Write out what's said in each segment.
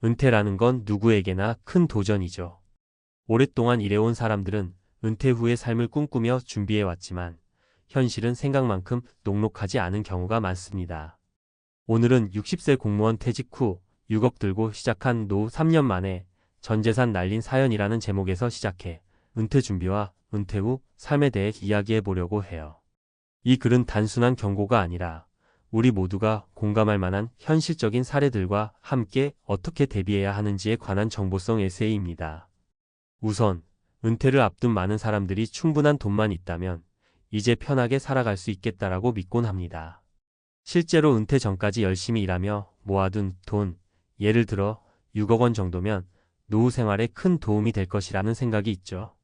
은퇴라는 건 누구에게나 큰 도전이죠. 오랫동안 일해온 사람들은 은퇴 후의 삶을 꿈꾸며 준비해왔지만 현실은 생각만큼 녹록하지 않은 경우가 많습니다. 오늘은 60세 공무원 퇴직 후 6억 들고 시작한 노후 3년 만에 전 재산 날린 사연이라는 제목에서 시작해 은퇴 준비와 은퇴 후 삶에 대해 이야기해 보려고 해요. 이 글은 단순한 경고가 아니라 우리 모두가 공감할 만한 현실적인 사례들과 함께 어떻게 대비해야 하는지에 관한 정보성 에세이입니다. 우선 은퇴를 앞둔 많은 사람들이 충분한 돈만 있다면 이제 편하게 살아갈 수 있겠다라고 믿곤 합니다. 실제로 은퇴 전까지 열심히 일하며 모아둔 돈, 예를 들어 6억 원 정도면 노후 생활에 큰 도움이 될 것이라는 생각이 있죠.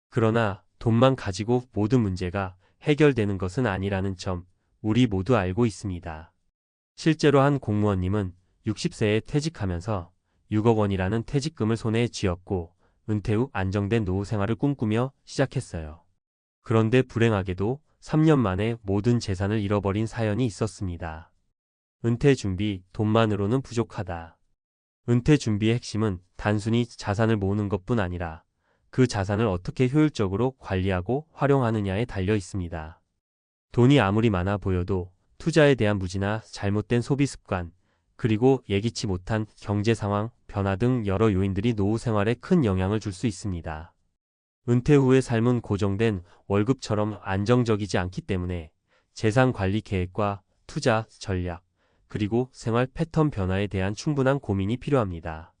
그러나 돈만 가지고 모든 문제가 해결되는 것은 아니라는 점 우리 모두 알고 있습니다. 실제로 한 공무원님은 60세에 퇴직하면서 6억 원이라는 퇴직금을 손에 쥐었고 은퇴 후 안정된 노후 생활을 꿈꾸며 시작했어요. 그런데 불행하게도 3년 만에 모든 재산을 잃어버린 사연이 있었습니다. 은퇴 준비, 돈만으로는 부족하다. 은퇴 준비의 핵심은 단순히 자산을 모으는 것뿐 아니라 그 자산을 어떻게 효율적으로 관리하고 활용하느냐에 달려 있습니다. 돈이 아무리 많아 보여도 투자에 대한 무지나 잘못된 소비 습관, 그리고 예기치 못한 경제 상황, 변화 등 여러 요인들이 노후 생활에 큰 영향을 줄 수 있습니다. 은퇴 후의 삶은 고정된 월급처럼 안정적이지 않기 때문에 재산 관리 계획과 투자 전략, 그리고 생활 패턴 변화에 대한 충분한 고민이 필요합니다.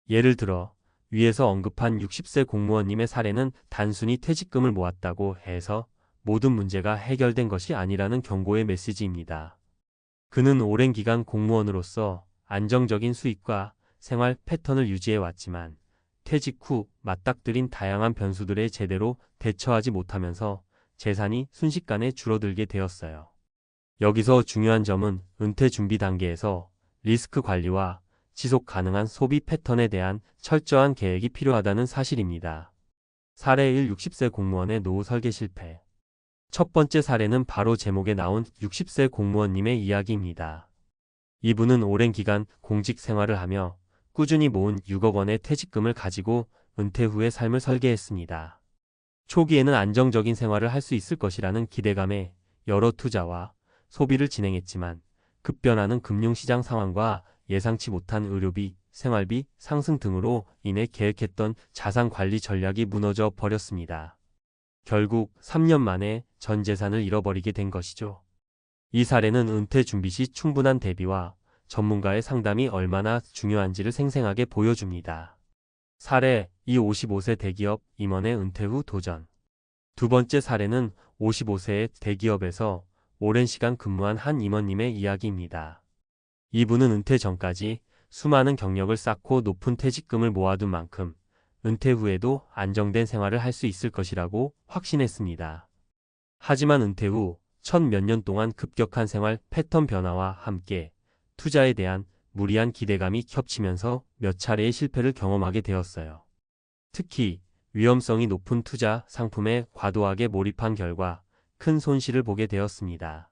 예를 들어 위에서 언급한 60세 공무원님의 사례는 단순히 퇴직금을 모았다고 해서 모든 문제가 해결된 것이 아니라는 경고의 메시지입니다. 그는 오랜 기간 공무원으로서 안정적인 수입과 생활 패턴을 유지해 왔지만 퇴직 후 맞닥뜨린 다양한 변수들에 제대로 대처하지 못하면서 재산이 순식간에 줄어들게 되었어요. 여기서 중요한 점은 은퇴 준비 단계에서 리스크 관리와 지속 가능한 소비 패턴에 대한 철저한 계획이 필요하다는 사실입니다. 사례 1. 60세 공무원의 노후 설계 실패. 첫 번째 사례는 바로 제목에 나온 60세 공무원님의 이야기입니다. 이분은 오랜 기간 공직 생활을 하며 꾸준히 모은 6억 원의 퇴직금을 가지고 은퇴 후의 삶을 설계했습니다. 초기에는 안정적인 생활을 할 수 있을 것이라는 기대감에 여러 투자와 소비를 진행했지만 급변하는 금융시장 상황과 예상치 못한 의료비, 생활비 상승 등으로 인해 계획했던 자산관리 전략이 무너져 버렸습니다. 결국 3년 만에 전 재산을 잃어버리게 된 것이죠. 이 사례는 은퇴 준비 시 충분한 대비와 전문가의 상담이 얼마나 중요한지를 생생하게 보여줍니다. 사례 2. 55세 대기업 임원의 은퇴 후 도전. 두 번째 사례는 55세의 대기업에서 오랜 시간 근무한 한 임원님의 이야기입니다. 이분은 은퇴 전까지 수많은 경력을 쌓고 높은 퇴직금을 모아둔 만큼 은퇴 후에도 안정된 생활을 할 수 있을 것이라고 확신했습니다. 하지만 은퇴 후 첫 몇 년 동안 급격한 생활 패턴 변화와 함께 투자에 대한 무리한 기대감이 겹치면서 몇 차례의 실패를 경험하게 되었어요. 특히 위험성이 높은 투자 상품에 과도하게 몰입한 결과 큰 손실을 보게 되었습니다.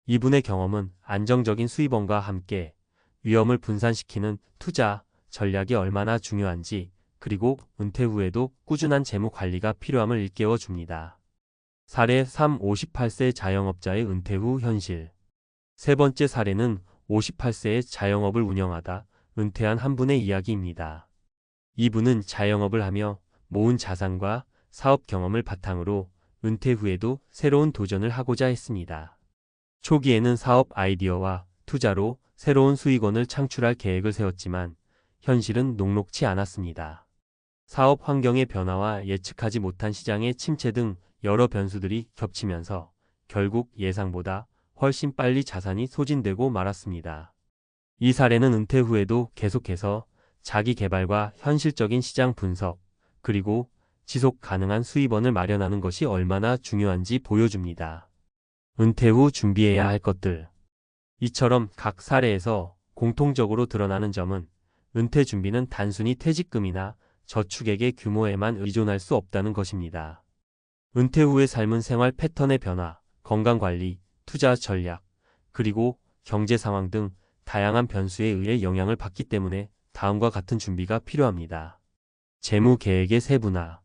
이분의 경험은 안정적인 수입원과 함께 위험을 분산시키는 투자 전략이 얼마나 중요한지, 그리고 은퇴 후에도 꾸준한 재무 관리가 필요함을 일깨워 줍니다. 사례 3. 58세 자영업자의 은퇴 후 현실. 세 번째 사례는 58세의 자영업을 운영하다 은퇴한 한 분의 이야기입니다. 이분은 자영업을 하며 모은 자산과 사업 경험을 바탕으로 은퇴 후에도 새로운 도전을 하고자 했습니다. 초기에는 사업 아이디어와 투자로 새로운 수익원을 창출할 계획을 세웠지만 현실은 녹록치 않았습니다. 사업 환경의 변화와 예측하지 못한 시장의 침체 등 여러 변수들이 겹치면서 결국 예상보다 훨씬 빨리 자산이 소진되고 말았습니다. 이 사례는 은퇴 후에도 계속해서 자기 개발과 현실적인 시장 분석, 그리고 지속 가능한 수입원을 마련하는 것이 얼마나 중요한지 보여줍니다. 은퇴 후 준비해야 할 것들. 이처럼 각 사례에서 공통적으로 드러나는 점은 은퇴 준비는 단순히 퇴직금이나 저축액의 규모에만 의존할 수 없다는 것입니다. 은퇴 후의 삶은 생활 패턴의 변화, 건강관리, 투자 전략, 그리고 경제 상황 등 다양한 변수에 의해 영향을 받기 때문에 다음과 같은 준비가 필요합니다. 재무 계획의 세분화.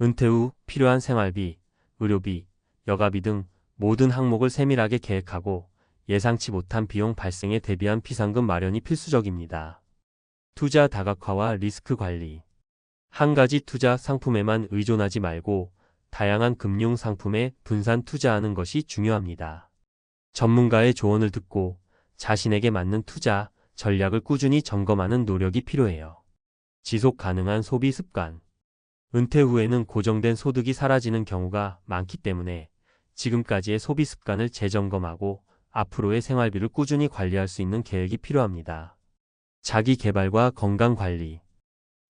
은퇴 후 필요한 생활비, 의료비, 여가비 등 모든 항목을 세밀하게 계획하고 예상치 못한 비용 발생에 대비한 피상금 마련이 필수적입니다. 투자 다각화와 리스크 관리. 한 가지 투자 상품에만 의존하지 말고 다양한 금융 상품에 분산 투자하는 것이 중요합니다. 전문가의 조언을 듣고 자신에게 맞는 투자 전략을 꾸준히 점검하는 노력이 필요해요. 지속 가능한 소비 습관. 은퇴 후에는 고정된 소득이 사라지는 경우가 많기 때문에 지금까지의 소비 습관을 재점검하고 앞으로의 생활비를 꾸준히 관리할 수 있는 계획이 필요합니다. 자기 개발과 건강 관리.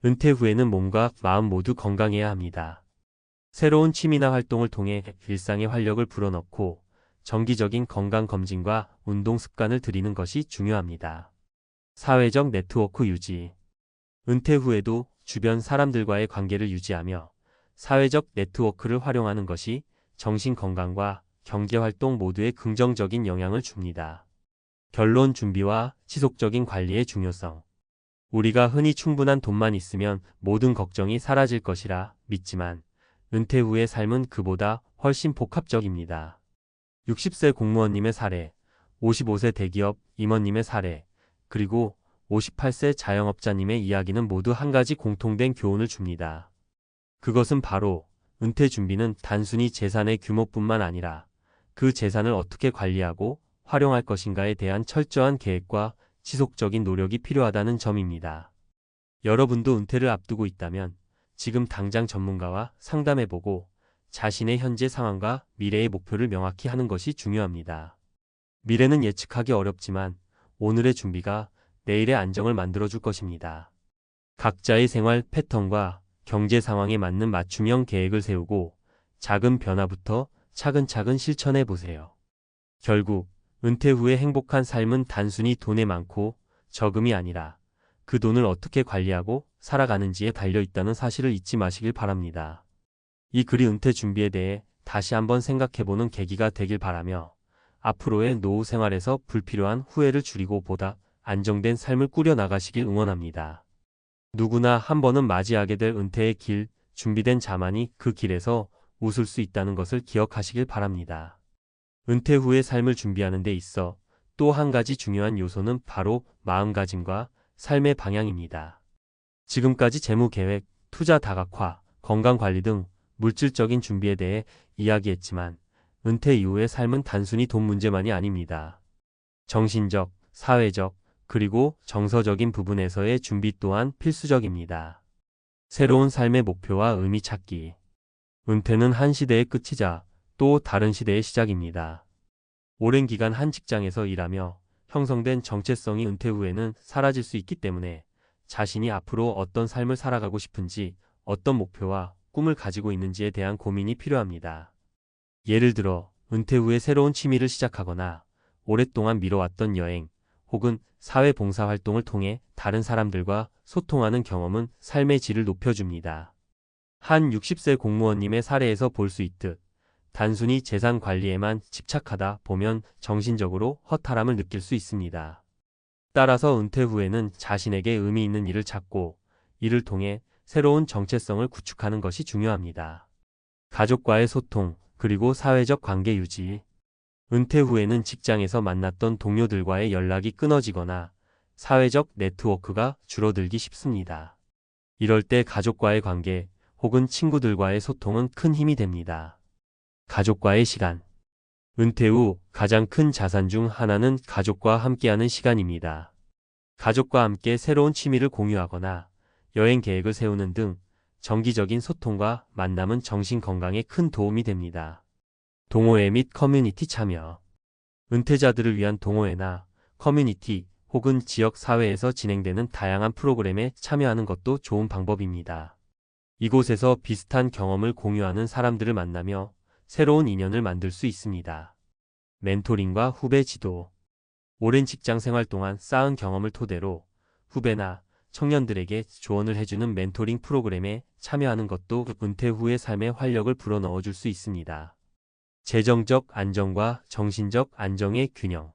은퇴 후에는 몸과 마음 모두 건강해야 합니다. 새로운 취미나 활동을 통해 일상의 활력을 불어넣고 정기적인 건강검진과 운동 습관을 들이는 것이 중요합니다. 사회적 네트워크 유지. 은퇴 후에도 주변 사람들과의 관계를 유지하며 사회적 네트워크를 활용하는 것이 정신 건강과 경제활동 모두에 긍정적인 영향을 줍니다. 결론 준비와 지속적인 관리의 중요성. 우리가 흔히 충분한 돈만 있으면 모든 걱정이 사라질 것이라 믿지만 은퇴 후의 삶은 그보다 훨씬 복합적입니다. 60세 공무원님의 사례, 55세 대기업 임원님의 사례, 그리고 58세 자영업자님의 이야기는 모두 한 가지 공통된 교훈을 줍니다. 그것은 바로 은퇴 준비는 단순히 재산의 규모뿐만 아니라 그 재산을 어떻게 관리하고 활용할 것인가에 대한 철저한 계획과 지속적인 노력이 필요하다는 점입니다. 여러분도 은퇴를 앞두고 있다면 지금 당장 전문가와 상담해보고 자신의 현재 상황과 미래의 목표를 명확히 하는 것이 중요합니다. 미래는 예측하기 어렵지만 오늘의 준비가 내일의 안정을 만들어줄 것입니다. 각자의 생활 패턴과 경제 상황에 맞는 맞춤형 계획을 세우고 작은 변화부터 차근차근 실천해 보세요. 결국 은퇴 후의 행복한 삶은 단순히 돈에 많고 적음이 아니라 그 돈을 어떻게 관리하고 살아가는지에 달려 있다는 사실을 잊지 마시길 바랍니다. 이 글이 은퇴 준비에 대해 다시 한번 생각해보는 계기가 되길 바라며 앞으로의 노후 생활에서 불필요한 후회를 줄이고 보다 안정된 삶을 꾸려나가시길 응원합니다. 누구나 한 번은 맞이하게 될 은퇴의 길, 준비된 자만이 그 길에서 웃을 수 있다는 것을 기억하시길 바랍니다. 은퇴 후의 삶을 준비하는 데 있어 또 한 가지 중요한 요소는 바로 마음가짐과 삶의 방향입니다. 지금까지 재무 계획, 투자 다각화, 건강관리 등 물질적인 준비에 대해 이야기했지만 은퇴 이후의 삶은 단순히 돈 문제만이 아닙니다. 정신적, 사회적, 그리고 정서적인 부분에서의 준비 또한 필수적입니다. 새로운 삶의 목표와 의미 찾기. 은퇴는 한 시대의 끝이자 또 다른 시대의 시작입니다. 오랜 기간 한 직장에서 일하며 형성된 정체성이 은퇴 후에는 사라질 수 있기 때문에 자신이 앞으로 어떤 삶을 살아가고 싶은지, 어떤 목표와 꿈을 가지고 있는지에 대한 고민이 필요합니다. 예를 들어 은퇴 후에 새로운 취미를 시작하거나 오랫동안 미뤄왔던 여행 혹은 사회봉사 활동을 통해 다른 사람들과 소통하는 경험은 삶의 질을 높여줍니다. 한 60세 공무원님의 사례에서 볼 수 있듯 단순히 재산 관리에만 집착하다 보면 정신적으로 허탈함을 느낄 수 있습니다. 따라서 은퇴 후에는 자신에게 의미 있는 일을 찾고 이를 통해 새로운 정체성을 구축하는 것이 중요합니다. 가족과의 소통, 그리고 사회적 관계 유지. 은퇴 후에는 직장에서 만났던 동료들과의 연락이 끊어지거나 사회적 네트워크가 줄어들기 쉽습니다. 이럴 때 가족과의 관계 혹은 친구들과의 소통은 큰 힘이 됩니다. 가족과의 시간. 은퇴 후 가장 큰 자산 중 하나는 가족과 함께하는 시간입니다. 가족과 함께 새로운 취미를 공유하거나 여행 계획을 세우는 등 정기적인 소통과 만남은 정신 건강에 큰 도움이 됩니다. 동호회 및 커뮤니티 참여. 은퇴자들을 위한 동호회나 커뮤니티 혹은 지역 사회에서 진행되는 다양한 프로그램에 참여하는 것도 좋은 방법입니다. 이곳에서 비슷한 경험을 공유하는 사람들을 만나며 새로운 인연을 만들 수 있습니다. 멘토링과 후배 지도. 오랜 직장 생활 동안 쌓은 경험을 토대로 후배나 청년들에게 조언을 해주는 멘토링 프로그램에 참여하는 것도 은퇴 후의 삶에 활력을 불어넣어 줄 수 있습니다. 재정적 안정과 정신적 안정의 균형.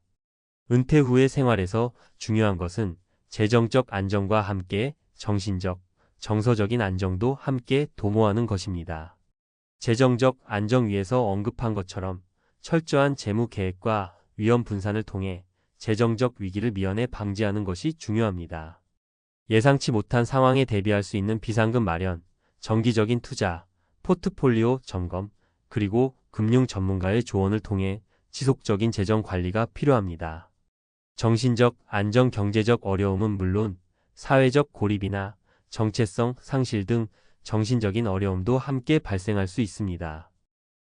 은퇴 후의 생활에서 중요한 것은 재정적 안정과 함께 정신적, 정서적인 안정도 함께 도모하는 것입니다. 재정적 안정 위에서 언급한 것처럼 철저한 재무 계획과 위험 분산을 통해 재정적 위기를 미연에 방지하는 것이 중요합니다. 예상치 못한 상황에 대비할 수 있는 비상금 마련, 정기적인 투자, 포트폴리오 점검, 그리고 금융 전문가의 조언을 통해 지속적인 재정 관리가 필요합니다. 정신적 안정, 경제적 어려움은 물론 사회적 고립이나 정체성 상실 등 정신적인 어려움도 함께 발생할 수 있습니다.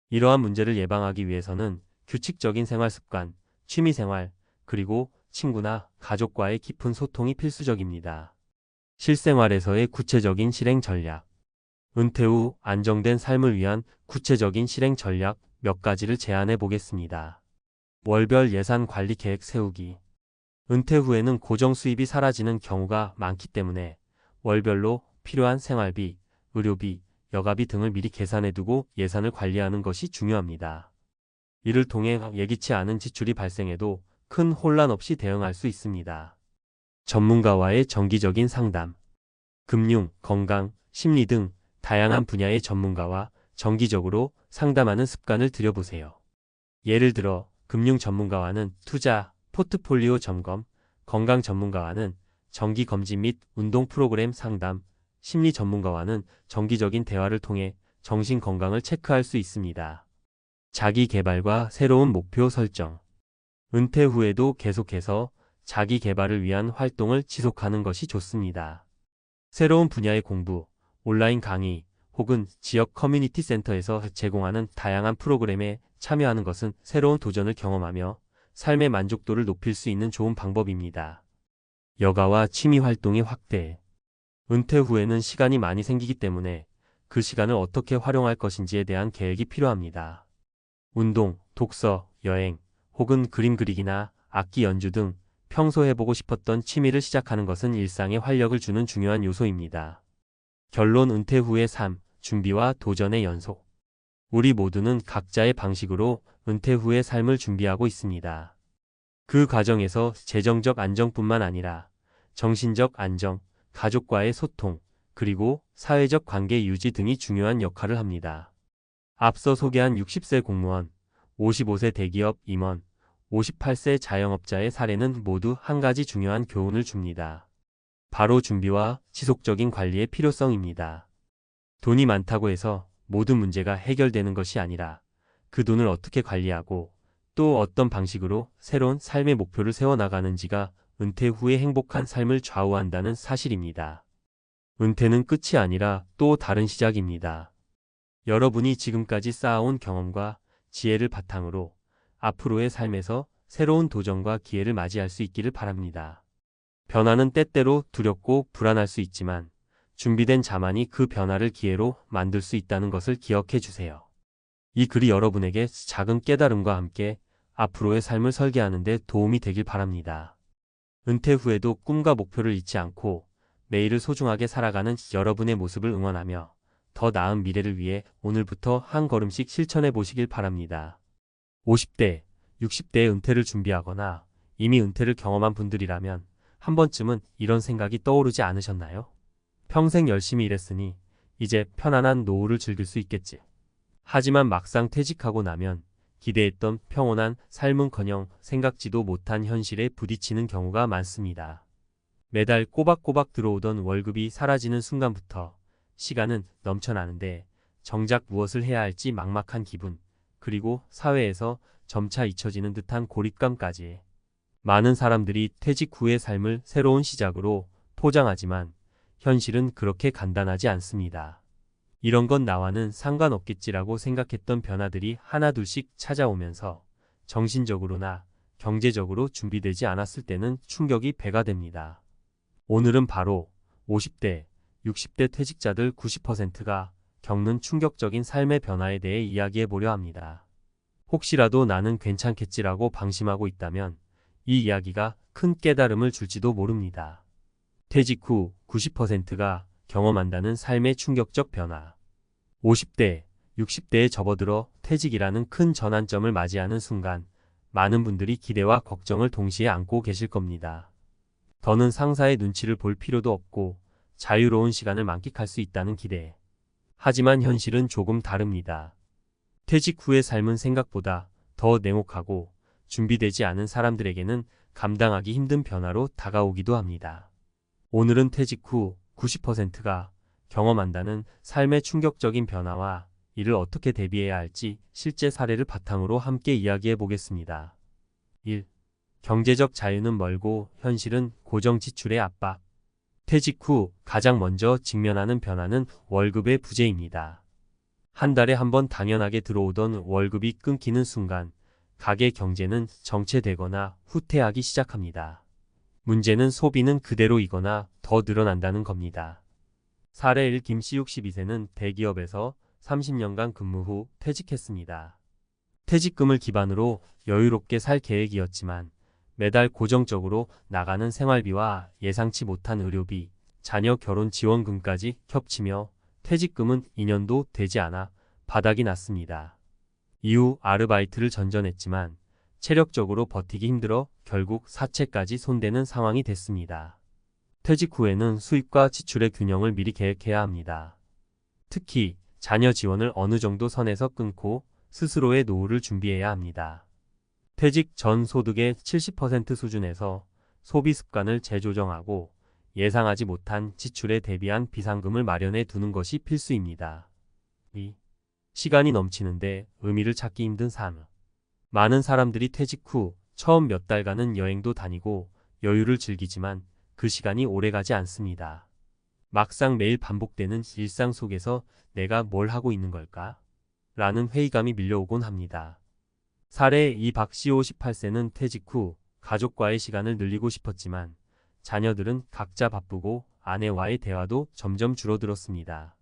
이러한 문제를 예방하기 위해서는 규칙적인 생활 습관, 취미 생활, 그리고 친구나 가족과의 깊은 소통이 필수적입니다. 실생활에서의 구체적인 실행 전략. 은퇴 후 안정된 삶을 위한 구체적인 실행 전략 몇 가지를 제안해 보겠습니다. 월별 예산 관리 계획 세우기. 은퇴 후에는 고정 수입이 사라지는 경우가 많기 때문에 월별로 필요한 생활비, 의료비, 여가비 등을 미리 계산해 두고 예산을 관리하는 것이 중요합니다. 이를 통해 예기치 않은 지출이 발생해도 큰 혼란 없이 대응할 수 있습니다. 전문가와의 정기적인 상담. 금융, 건강, 심리 등 다양한 분야의 전문가와 정기적으로 상담하는 습관을 들여보세요. 예를 들어 금융 전문가와는 투자, 포트폴리오 점검, 건강 전문가와는 정기 검진 및 운동 프로그램 상담, 심리 전문가와는 정기적인 대화를 통해 정신 건강을 체크할 수 있습니다. 자기 개발과 새로운 목표 설정. 은퇴 후에도 계속해서 자기 개발을 위한 활동을 지속하는 것이 좋습니다. 새로운 분야의 공부, 온라인 강의 혹은 지역 커뮤니티 센터에서 제공하는 다양한 프로그램에 참여하는 것은 새로운 도전을 경험하며 삶의 만족도를 높일 수 있는 좋은 방법입니다. 여가와 취미 활동의 확대. 은퇴 후에는 시간이 많이 생기기 때문에 그 시간을 어떻게 활용할 것인지에 대한 계획이 필요합니다. 운동, 독서, 여행, 혹은 그림 그리기나 악기 연주 등 평소 해보고 싶었던 취미를 시작하는 것은 일상에 활력을 주는 중요한 요소입니다. 결론. 은퇴 후의 삶, 준비와 도전의 연속. 우리 모두는 각자의 방식으로 은퇴 후의 삶을 준비하고 있습니다. 그 과정에서 재정적 안정뿐만 아니라 정신적 안정, 가족과의 소통, 그리고 사회적 관계 유지 등이 중요한 역할을 합니다. 앞서 소개한 60세 공무원, 55세 대기업 임원, 58세 자영업자의 사례는 모두 한 가지 중요한 교훈을 줍니다. 바로 준비와 지속적인 관리의 필요성입니다. 돈이 많다고 해서 모든 문제가 해결되는 것이 아니라 그 돈을 어떻게 관리하고 또 어떤 방식으로 새로운 삶의 목표를 세워나가는지가 은퇴 후의 행복한 삶을 좌우한다는 사실입니다. 은퇴는 끝이 아니라 또 다른 시작입니다. 여러분이 지금까지 쌓아온 경험과 지혜를 바탕으로 앞으로의 삶에서 새로운 도전과 기회를 맞이할 수 있기를 바랍니다. 변화는 때때로 두렵고 불안할 수 있지만 준비된 자만이 그 변화를 기회로 만들 수 있다는 것을 기억해 주세요. 이 글이 여러분에게 작은 깨달음과 함께 앞으로의 삶을 설계하는 데 도움이 되길 바랍니다. 은퇴 후에도 꿈과 목표를 잊지 않고 매일을 소중하게 살아가는 여러분의 모습을 응원하며 더 나은 미래를 위해 오늘부터 한 걸음씩 실천해 보시길 바랍니다. 50대, 60대의 은퇴를 준비하거나 이미 은퇴를 경험한 분들이라면 한 번쯤은 이런 생각이 떠오르지 않으셨나요? 평생 열심히 일했으니 이제 편안한 노후를 즐길 수 있겠지. 하지만 막상 퇴직하고 나면 기대했던 평온한 삶은커녕 생각지도 못한 현실에 부딪히는 경우가 많습니다. 매달 꼬박꼬박 들어오던 월급이 사라지는 순간부터 시간은 넘쳐나는데 정작 무엇을 해야 할지 막막한 기분, 그리고 사회에서 점차 잊혀지는 듯한 고립감까지. 많은 사람들이 퇴직 후의 삶을 새로운 시작으로 포장하지만 현실은 그렇게 간단하지 않습니다. 이런 건 나와는 상관없겠지라고 생각했던 변화들이 하나둘씩 찾아오면서 정신적으로나 경제적으로 준비되지 않았을 때는 충격이 배가 됩니다. 오늘은 바로 50대, 60대 퇴직자들 90%가 겪는 충격적인 삶의 변화에 대해 이야기해 보려 합니다. 혹시라도 나는 괜찮겠지라고 방심하고 있다면 이 이야기가 큰 깨달음을 줄지도 모릅니다. 퇴직 후 90%가 경험한다는 삶의 충격적 변화. 50대, 60대에 접어들어 퇴직이라는 큰 전환점을 맞이하는 순간 많은 분들이 기대와 걱정을 동시에 안고 계실 겁니다. 더는 상사의 눈치를 볼 필요도 없고 자유로운 시간을 만끽할 수 있다는 기대. 하지만 현실은 조금 다릅니다. 퇴직 후의 삶은 생각보다 더 냉혹하고 준비되지 않은 사람들에게는 감당하기 힘든 변화로 다가오기도 합니다. 오늘은 퇴직 후 90%가 경험한다는 삶의 충격적인 변화와 이를 어떻게 대비해야 할지 실제 사례를 바탕으로 함께 이야기해 보겠습니다. 1. 경제적 자유는 멀고 현실은 고정 지출의 압박. 퇴직 후 가장 먼저 직면하는 변화는 월급의 부재입니다. 한 달에 한 번 당연하게 들어오던 월급이 끊기는 순간 가게 경제는 정체되거나 후퇴하기 시작합니다. 문제는 소비는 그대로이거나 더 늘어난다는 겁니다. 사례 1. 김씨 62세는 대기업에서 30년간 근무 후 퇴직했습니다. 퇴직금을 기반으로 여유롭게 살 계획이었지만 매달 고정적으로 나가는 생활비와 예상치 못한 의료비, 자녀 결혼 지원금까지 겹치며 퇴직금은 2년도 되지 않아 바닥이 났습니다. 이후 아르바이트를 전전했지만 체력적으로 버티기 힘들어 결국 사채까지 손대는 상황이 됐습니다. 퇴직 후에는 수입과 지출의 균형을 미리 계획해야 합니다. 특히 자녀 지원을 어느 정도 선에서 끊고 스스로의 노후를 준비해야 합니다. 퇴직 전 소득의 70% 수준에서 소비 습관을 재조정하고 예상하지 못한 지출에 대비한 비상금을 마련해 두는 것이 필수입니다. 2. 시간이 넘치는데 의미를 찾기 힘든 삶. 많은 사람들이 퇴직 후 처음 몇 달간은 여행도 다니고 여유를 즐기지만 그 시간이 오래가지 않습니다. 막상 매일 반복되는 일상 속에서 내가 뭘 하고 있는 걸까? 라는 회의감이 밀려오곤 합니다. 사례 2. 박씨 58세는 퇴직 후 가족과의 시간을 늘리고 싶었지만 자녀들은 각자 바쁘고 아내와의 대화도 점점 줄어들었습니다.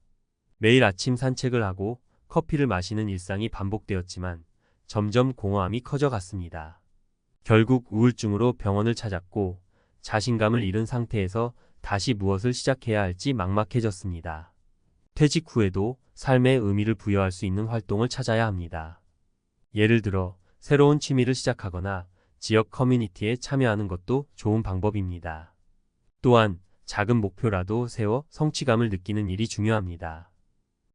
매일 아침 산책을 하고 커피를 마시는 일상이 반복되었지만 점점 공허함이 커져갔습니다. 결국 우울증으로 병원을 찾았고 자신감을 잃은 상태에서 다시 무엇을 시작해야 할지 막막해졌습니다. 퇴직 후에도 삶의 의미를 부여할 수 있는 활동을 찾아야 합니다. 예를 들어 새로운 취미를 시작하거나 지역 커뮤니티에 참여하는 것도 좋은 방법입니다. 또한 작은 목표라도 세워 성취감을 느끼는 일이 중요합니다.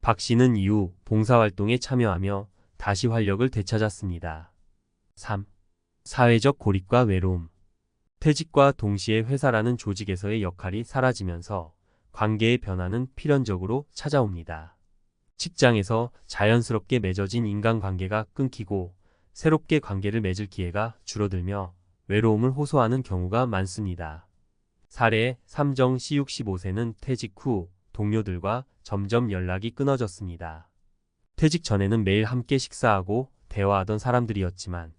박 씨는 이후 봉사활동에 참여하며 다시 활력을 되찾았습니다. 3. 사회적 고립과 외로움. 퇴직과 동시에 회사라는 조직에서의 역할이 사라지면서 관계의 변화는 필연적으로 찾아옵니다. 직장에서 자연스럽게 맺어진 인간관계가 끊기고 새롭게 관계를 맺을 기회가 줄어들며 외로움을 호소하는 경우가 많습니다. 사례 3정 씨 65세는 퇴직 후 동료들과 점점 연락이 끊어졌습니다. 퇴직 전에는 매일 함께 식사하고 대화하던 사람들이었지만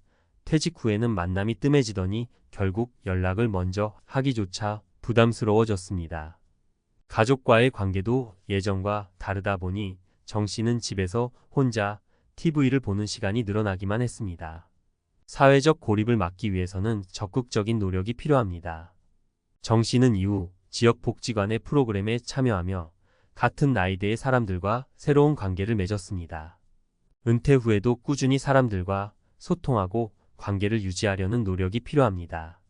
퇴직 후에는 만남이 뜸해지더니 결국 연락을 먼저 하기조차 부담스러워졌습니다. 가족과의 관계도 예전과 다르다 보니 정 씨는 집에서 혼자 TV를 보는 시간이 늘어나기만 했습니다. 사회적 고립을 막기 위해서는 적극적인 노력이 필요합니다. 정 씨는 이후 지역 복지관의 프로그램에 참여하며 같은 나이대의 사람들과 새로운 관계를 맺었습니다. 은퇴 후에도 꾸준히 사람들과 소통하고 관계를 유지하려는 노력이 필요합니다.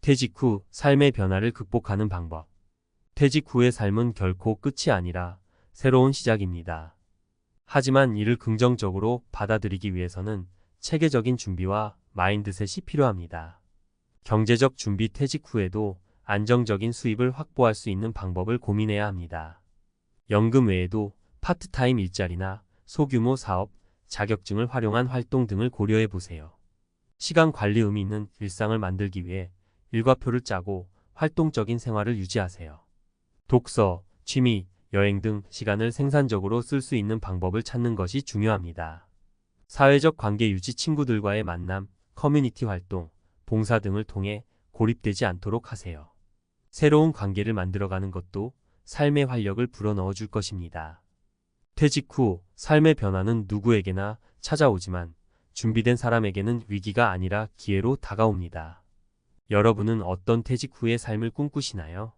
퇴직 후 삶의 변화를 극복하는 방법. 퇴직 후의 삶은 결코 끝이 아니라 새로운 시작입니다. 하지만 이를 긍정적으로 받아들이기 위해서는 체계적인 준비와 마인드셋이 필요합니다. 경제적 준비. 퇴직 후에도 안정적인 수입을 확보할 수 있는 방법을 고민해야 합니다. 연금 외에도 파트타임 일자리나 소규모 사업, 자격증을 활용한 활동 등을 고려해 보세요. 시간 관리 의미 있는 일상을 만들기 위해 일과표를 짜고 활동적인 생활을 유지하세요. 독서, 취미, 여행 등 시간을 생산적으로 쓸 수 있는 방법을 찾는 것이 중요합니다. 사회적 관계 유지. 친구들과의 만남, 커뮤니티 활동, 봉사 등을 통해 고립되지 않도록 하세요. 새로운 관계를 만들어가는 것도 삶의 활력을 불어넣어 줄 것입니다. 퇴직 후 삶의 변화는 누구에게나 찾아오지만 준비된 사람에게는 위기가 아니라 기회로 다가옵니다. 여러분은 어떤 퇴직 후의 삶을 꿈꾸시나요?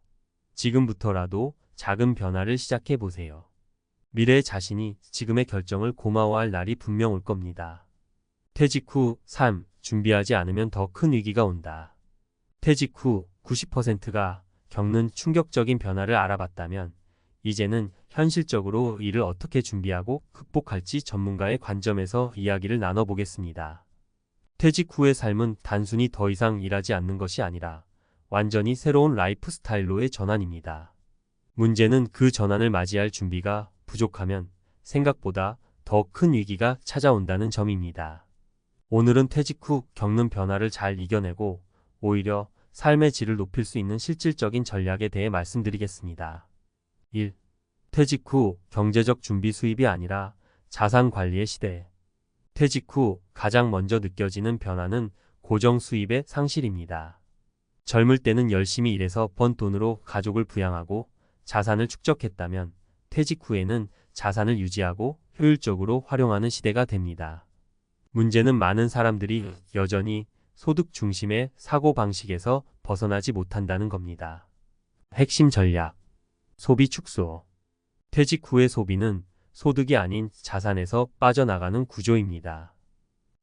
지금부터라도 작은 변화를 시작해 보세요. 미래의 자신이 지금의 결정을 고마워할 날이 분명 올 겁니다. 퇴직 후 삶 준비하지 않으면 더 큰 위기가 온다. 퇴직 후 90%가 겪는 충격적인 변화를 알아봤다면 이제는 현실적으로 이를 어떻게 준비하고 극복할지 전문가의 관점에서 이야기를 나눠보겠습니다. 퇴직 후의 삶은 단순히 더 이상 일하지 않는 것이 아니라 완전히 새로운 라이프 스타일로의 전환입니다. 문제는 그 전환을 맞이할 준비가 부족하면 생각보다 더 큰 위기가 찾아온다는 점입니다. 오늘은 퇴직 후 겪는 변화를 잘 이겨내고 오히려 삶의 질을 높일 수 있는 실질적인 전략에 대해 말씀드리겠습니다. 1. 퇴직 후 경제적 준비 수입이 아니라 자산 관리의 시대. 퇴직 후 가장 먼저 느껴지는 변화는 고정 수입의 상실입니다. 젊을 때는 열심히 일해서 번 돈으로 가족을 부양하고 자산을 축적했다면 퇴직 후에는 자산을 유지하고 효율적으로 활용하는 시대가 됩니다. 문제는 많은 사람들이 여전히 소득 중심의 사고방식에서 벗어나지 못한다는 겁니다. 핵심 전략. 소비 축소. 퇴직 후의 소비는 소득이 아닌 자산에서 빠져나가는 구조입니다.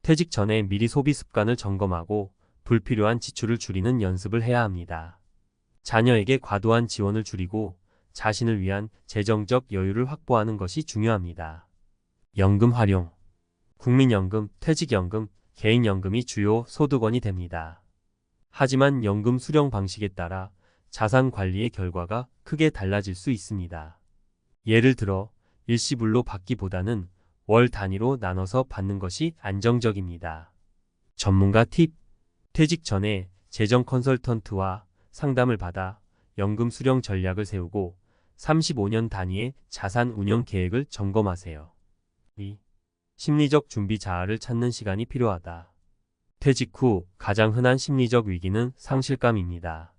퇴직 전에 미리 소비 습관을 점검하고 불필요한 지출을 줄이는 연습을 해야 합니다. 자녀에게 과도한 지원을 줄이고 자신을 위한 재정적 여유를 확보하는 것이 중요합니다. 연금 활용. 국민연금, 퇴직연금, 개인연금이 주요 소득원이 됩니다. 하지만 연금 수령 방식에 따라 자산 관리의 결과가 크게 달라질 수 있습니다. 예를 들어 일시불로 받기보다는 월 단위로 나눠서 받는 것이 안정적입니다. 전문가 팁. 퇴직 전에 재정 컨설턴트와 상담을 받아 연금 수령 전략을 세우고 35년 단위의 자산 운영 계획을 점검하세요. 2. 심리적 준비 자아를 찾는 시간이 필요하다. 퇴직 후 가장 흔한 심리적 위기는 상실감입니다.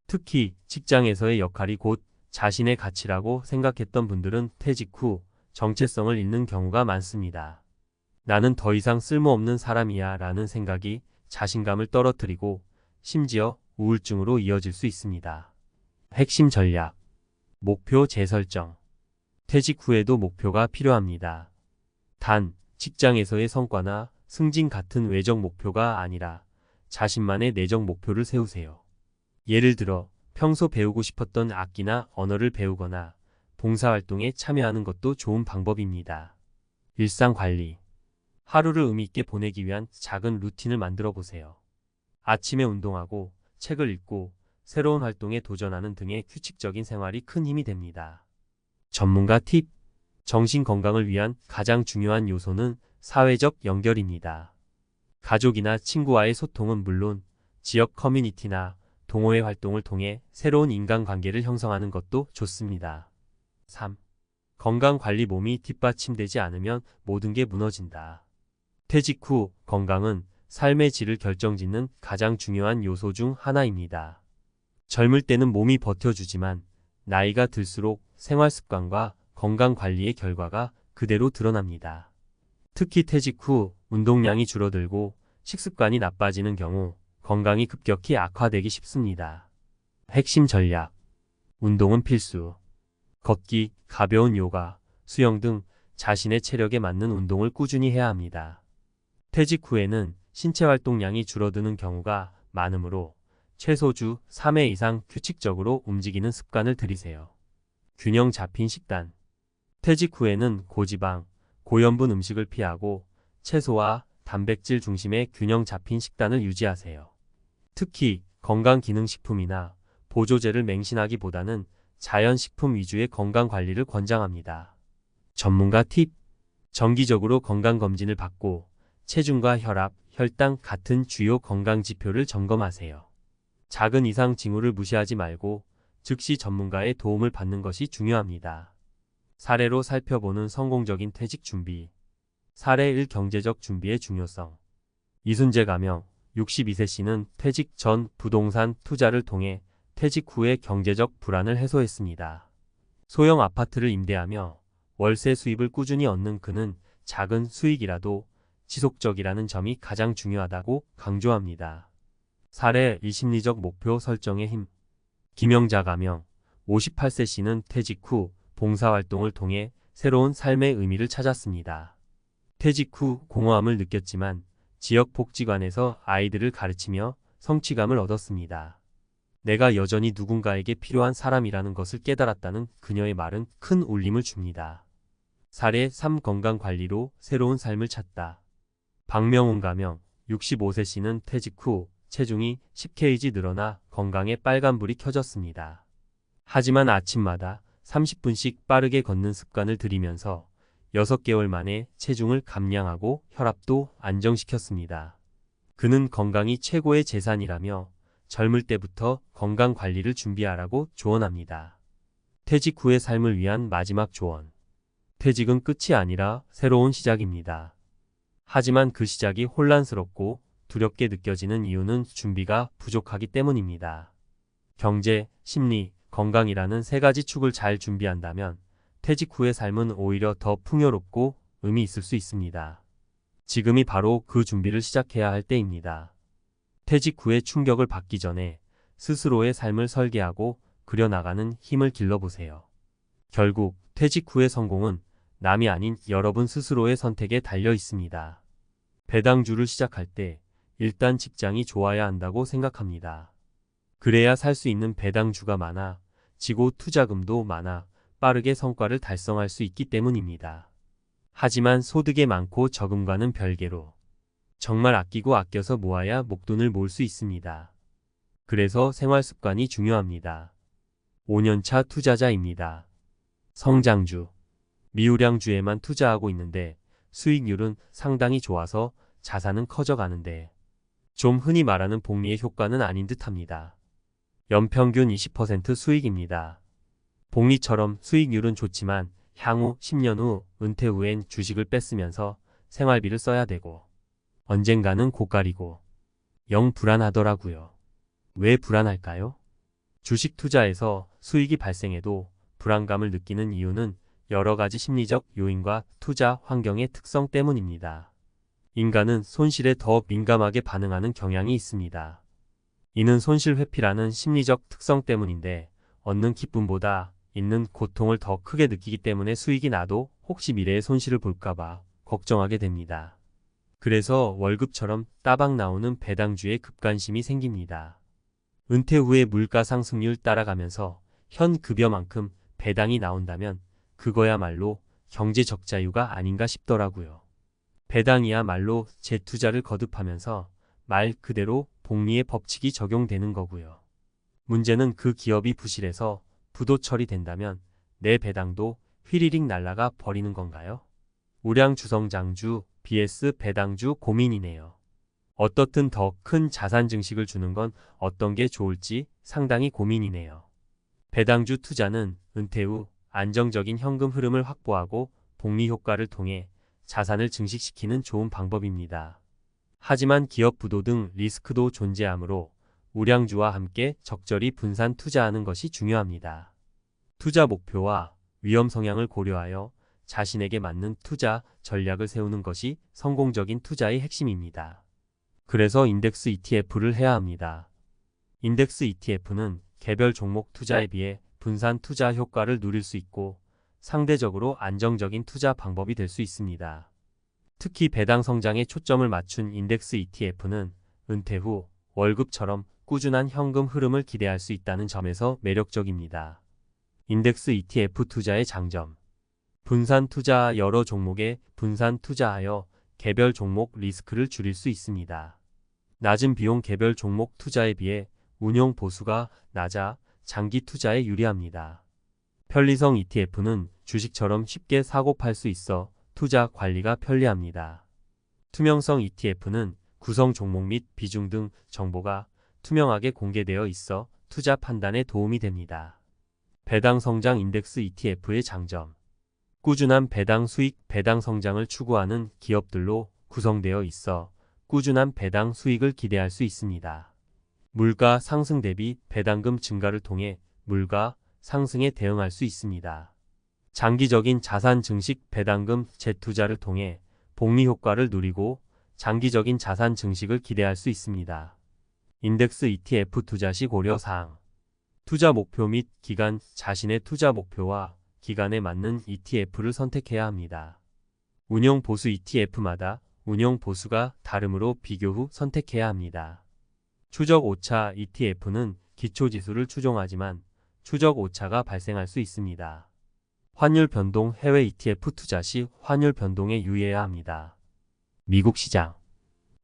특히 직장에서의 역할이 곧 자신의 가치라고 생각했던 분들은 퇴직 후 정체성을 잃는 경우가 많습니다. 나는 더 이상 쓸모없는 사람이야 라는 생각이 자신감을 떨어뜨리고 심지어 우울증으로 이어질 수 있습니다. 핵심 전략. 목표 재설정. 퇴직 후에도 목표가 필요합니다. 단, 직장에서의 성과나 승진 같은 외적 목표가 아니라 자신만의 내적 목표를 세우세요. 예를 들어 평소 배우고 싶었던 악기나 언어를 배우거나 봉사활동에 참여하는 것도 좋은 방법입니다. 일상관리. 하루를 의미있게 보내기 위한 작은 루틴을 만들어 보세요. 아침에 운동하고 책을 읽고 새로운 활동에 도전하는 등의 규칙적인 생활이 큰 힘이 됩니다. 전문가 팁. 정신 건강을 위한 가장 중요한 요소는 사회적 연결입니다. 가족이나 친구와의 소통은 물론 지역 커뮤니티나 동호회 활동을 통해 새로운 인간관계를 형성하는 것도 좋습니다. 3. 건강관리. 몸이 뒷받침되지 않으면 모든 게 무너진다. 퇴직 후 건강은 삶의 질을 결정짓는 가장 중요한 요소 중 하나입니다. 젊을 때는 몸이 버텨주지만 나이가 들수록 생활습관과 건강관리의 결과가 그대로 드러납니다. 특히 퇴직 후 운동량이 줄어들고 식습관이 나빠지는 경우 건강이 급격히 악화되기 쉽습니다. 핵심 전략. 운동은 필수. 걷기, 가벼운 요가, 수영 등 자신의 체력에 맞는 운동을 꾸준히 해야 합니다. 퇴직 후에는 신체 활동량이 줄어드는 경우가 많으므로 최소 주 3회 이상 규칙적으로 움직이는 습관을 들이세요. 균형 잡힌 식단. 퇴직 후에는 고지방, 고염분 음식을 피하고 채소와 단백질 중심의 균형 잡힌 식단을 유지하세요. 특히 건강기능식품이나 보조제를 맹신하기보다는 자연식품 위주의 건강관리를 권장합니다. 전문가 팁. 정기적으로 건강검진을 받고 체중과 혈압, 혈당 같은 주요 건강지표를 점검하세요. 작은 이상 징후를 무시하지 말고 즉시 전문가의 도움을 받는 것이 중요합니다. 사례로 살펴보는 성공적인 퇴직 준비. 사례 1. 경제적 준비의 중요성. 이순재 가명 62세 씨는 퇴직 전 부동산 투자를 통해 퇴직 후의 경제적 불안을 해소했습니다. 소형 아파트를 임대하며 월세 수입을 꾸준히 얻는 그는 작은 수익이라도 지속적이라는 점이 가장 중요하다고 강조합니다. 사례 2. 심리적 목표 설정의 힘. 김영자 가명 58세 씨는 퇴직 후 봉사활동을 통해 새로운 삶의 의미를 찾았습니다. 퇴직 후 공허함을 느꼈지만 지역 복지관에서 아이들을 가르치며 성취감을 얻었습니다. 내가 여전히 누군가에게 필요한 사람이라는 것을 깨달았다는 그녀의 말은 큰 울림을 줍니다. 사례 3. 건강관리로 새로운 삶을 찾다. 박명훈 가명 65세 씨는 퇴직 후 체중이 10kg 늘어나 건강에 빨간불이 켜졌습니다. 하지만 아침마다 30분씩 빠르게 걷는 습관을 들이면서 6개월 만에 체중을 감량하고 혈압도 안정시켰습니다. 그는 건강이 최고의 재산이라며 젊을 때부터 건강 관리를 준비하라고 조언합니다. 퇴직 후의 삶을 위한 마지막 조언. 퇴직은 끝이 아니라 새로운 시작입니다. 하지만 그 시작이 혼란스럽고 두렵게 느껴지는 이유는 준비가 부족하기 때문입니다. 경제, 심리, 건강이라는 세 가지 축을 잘 준비한다면 퇴직 후의 삶은 오히려 더 풍요롭고 의미 있을 수 있습니다. 지금이 바로 그 준비를 시작해야 할 때입니다. 퇴직 후의 충격을 받기 전에 스스로의 삶을 설계하고 그려나가는 힘을 길러보세요. 결국 퇴직 후의 성공은 남이 아닌 여러분 스스로의 선택에 달려 있습니다. 배당주를 시작할 때 일단 직장이 좋아야 한다고 생각합니다. 그래야 살 수 있는 배당주가 많아 지고 투자금도 많아 빠르게 성과를 달성할 수 있기 때문입니다. 하지만 소득이 많고 적음과는 별개로 정말 아끼고 아껴서 모아야 목돈을 모을 수 있습니다. 그래서 생활 습관이 중요합니다. 5년차 투자자입니다. 성장주, 미우량주에만 투자하고 있는데 수익률은 상당히 좋아서 자산은 커져가는데 좀 흔히 말하는 복리의 효과는 아닌 듯합니다. 연평균 20% 수익입니다. 복리처럼 수익률은 좋지만 향후 10년 후 은퇴 후엔 주식을 뺐으면서 생활비를 써야 되고 언젠가는 고갈이고 영 불안하더라고요. 왜 불안할까요? 주식 투자에서 수익이 발생해도 불안감을 느끼는 이유는 여러 가지 심리적 요인과 투자 환경의 특성 때문입니다. 인간은 손실에 더 민감하게 반응하는 경향이 있습니다. 이는 손실 회피라는 심리적 특성 때문인데 얻는 기쁨보다 있는 고통을 더 크게 느끼기 때문에 수익이 나도 혹시 미래의 손실을 볼까봐 걱정하게 됩니다. 그래서 월급처럼 따박 나오는 배당주에 급관심이 생깁니다. 은퇴 후에 물가 상승률 따라가면서 현 급여만큼 배당이 나온다면 그거야말로 경제 적자유가 아닌가 싶더라고요. 배당이야말로 재투자를 거듭하면서 말 그대로 복리의 법칙이 적용되는 거고요. 문제는 그 기업이 부실해서 부도 처리된다면 내 배당도 휘리릭 날아가 버리는 건가요? 우량주성장주 vs 배당주 고민이네요. 어떻든 더 큰 자산 증식을 주는 건 어떤 게 좋을지 상당히 고민이네요. 배당주 투자는 은퇴 후 안정적인 현금 흐름을 확보하고 복리 효과를 통해 자산을 증식시키는 좋은 방법입니다. 하지만 기업 부도 등 리스크도 존재하므로 우량주와 함께 적절히 분산 투자하는 것이 중요합니다. 투자 목표와 위험 성향을 고려하여 자신에게 맞는 투자 전략을 세우는 것이 성공적인 투자의 핵심입니다. 그래서 인덱스 ETF를 해야 합니다. 인덱스 ETF는 개별 종목 투자에 비해 분산 투자 효과를 누릴 수 있고 상대적으로 안정적인 투자 방법이 될 수 있습니다. 특히 배당 성장에 초점을 맞춘 인덱스 ETF는 은퇴 후 월급처럼 꾸준한 현금 흐름을 기대할 수 있다는 점에서 매력적입니다. 인덱스 ETF 투자의 장점. 분산 투자 여러 종목에 분산 투자하여 개별 종목 리스크를 줄일 수 있습니다. 낮은 비용 개별 종목 투자에 비해 운용 보수가 낮아 장기 투자에 유리합니다. 편리성 ETF는 주식처럼 쉽게 사고 팔 수 있어 투자 관리가 편리합니다. 투명성 ETF는 구성 종목 및 비중 등 정보가 투명하게 공개되어 있어 투자 판단에 도움이 됩니다. 배당 성장 인덱스 ETF의 장점. 꾸준한 배당 수익, 배당 성장을 추구하는 기업들로 구성되어 있어 꾸준한 배당 수익을 기대할 수 있습니다. 물가 상승 대비 배당금 증가를 통해 물가 상승에 대응할 수 있습니다. 장기적인 자산 증식 배당금 재투자를 통해 복리 효과를 누리고 장기적인 자산 증식을 기대할 수 있습니다. 인덱스 ETF 투자 시 고려사항. 투자 목표 및 기간, 자신의 투자 목표와 기간에 맞는 ETF를 선택해야 합니다. 운용 보수 ETF마다 운용 보수가 다르므로 비교 후 선택해야 합니다. 추적 오차 ETF는 기초지수를 추종하지만 추적 오차가 발생할 수 있습니다. 환율 변동 해외 ETF 투자 시 환율 변동에 유의해야 합니다. 미국 시장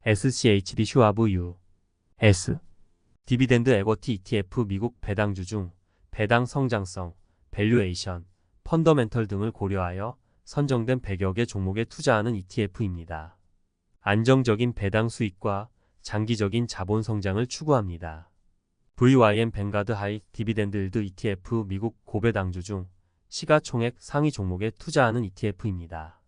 SCHD 슈와브 US 디비덴드 에거티 ETF 미국 배당주 중 배당 성장성, 밸류에이션, 펀더멘털 등을 고려하여 선정된 100여 개 종목에 투자하는 ETF입니다. 안정적인 배당 수익과 장기적인 자본 성장을 추구합니다. VYM 뱅가드 하이 디비덴드 일드 ETF 미국 고배당주 중 시가총액 상위 종목에 투자하는 ETF입니다.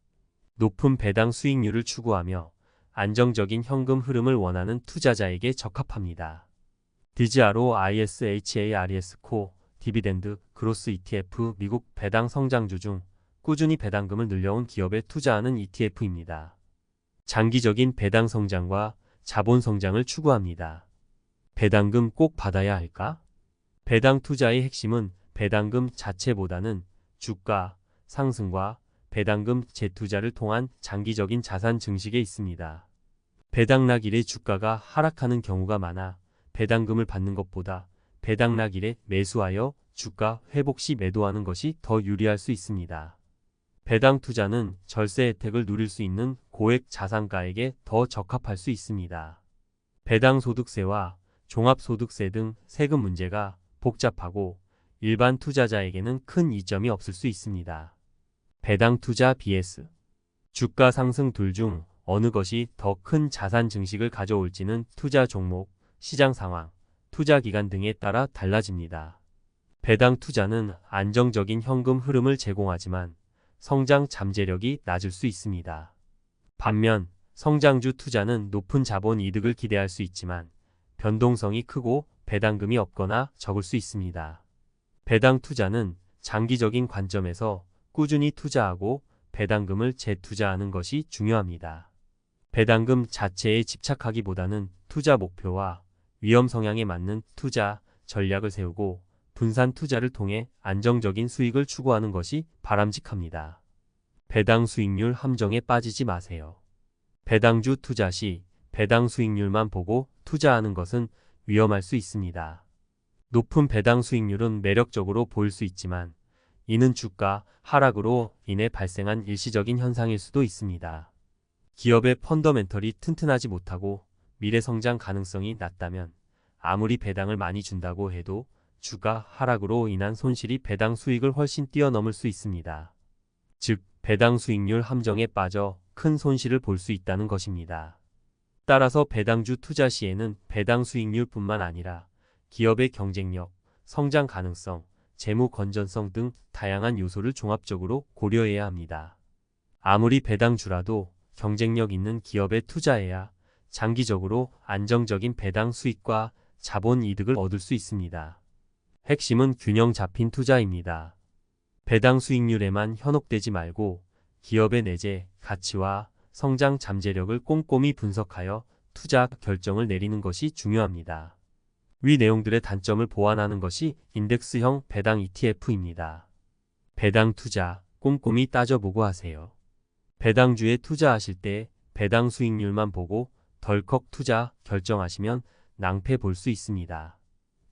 높은 배당 수익률을 추구하며 안정적인 현금 흐름을 원하는 투자자에게 적합합니다. DGRO ISHARES 코 디비덴드 그로스 ETF 미국 배당 성장주 중 꾸준히 배당금을 늘려온 기업에 투자하는 ETF입니다. 장기적인 배당 성장과 자본 성장을 추구합니다. 배당금 꼭 받아야 할까? 배당 투자의 핵심은 배당금 자체보다는 주가 상승과 배당금 재투자를 통한 장기적인 자산 증식에 있습니다. 배당락 일에 주가가 하락하는 경우가 많아 배당금을 받는 것보다 배당락 일에 매수하여 주가 회복 시 매도하는 것이 더 유리할 수 있습니다. 배당 투자는 절세 혜택을 누릴 수 있는 고액 자산가에게 더 적합할 수 있습니다. 배당 소득세와 종합소득세 등 세금 문제가 복잡하고 일반 투자자에게는 큰 이점이 없을 수 있습니다. 배당 투자 vs 주가 상승 둘 중 어느 것이 더 큰 자산 증식을 가져올지는 투자 종목, 시장 상황, 투자 기간 등에 따라 달라집니다. 배당 투자는 안정적인 현금 흐름을 제공하지만 성장 잠재력이 낮을 수 있습니다. 반면 성장주 투자는 높은 자본 이득을 기대할 수 있지만 변동성이 크고 배당금이 없거나 적을 수 있습니다. 배당 투자는 장기적인 관점에서 꾸준히 투자하고 배당금을 재투자하는 것이 중요합니다. 배당금 자체에 집착하기보다는 투자 목표와 위험 성향에 맞는 투자 전략을 세우고 분산 투자를 통해 안정적인 수익을 추구하는 것이 바람직합니다. 배당 수익률 함정에 빠지지 마세요. 배당주 투자 시 배당 수익률만 보고 투자하는 것은 위험할 수 있습니다. 높은 배당 수익률은 매력적으로 보일 수 있지만 이는 주가 하락으로 인해 발생한 일시적인 현상일 수도 있습니다. 기업의 펀더멘털이 튼튼하지 못하고 미래 성장 가능성이 낮다면 아무리 배당을 많이 준다고 해도 주가 하락으로 인한 손실이 배당 수익을 훨씬 뛰어넘을 수 있습니다. 즉, 배당 수익률 함정에 빠져 큰 손실을 볼 수 있다는 것입니다. 따라서 배당주 투자 시에는 배당 수익률뿐만 아니라 기업의 경쟁력, 성장 가능성, 재무 건전성 등 다양한 요소를 종합적으로 고려해야 합니다. 아무리 배당주라도 경쟁력 있는 기업에 투자해야 장기적으로 안정적인 배당 수익과 자본 이득을 얻을 수 있습니다. 핵심은 균형 잡힌 투자입니다. 배당 수익률에만 현혹되지 말고 기업의 내재, 가치와 성장 잠재력을 꼼꼼히 분석하여 투자 결정을 내리는 것이 중요합니다. 위 내용들의 단점을 보완하는 것이 인덱스형 배당 ETF입니다. 배당 투자 꼼꼼히 따져보고 하세요. 배당주에 투자하실 때 배당 수익률만 보고 덜컥 투자 결정하시면 낭패 볼 수 있습니다.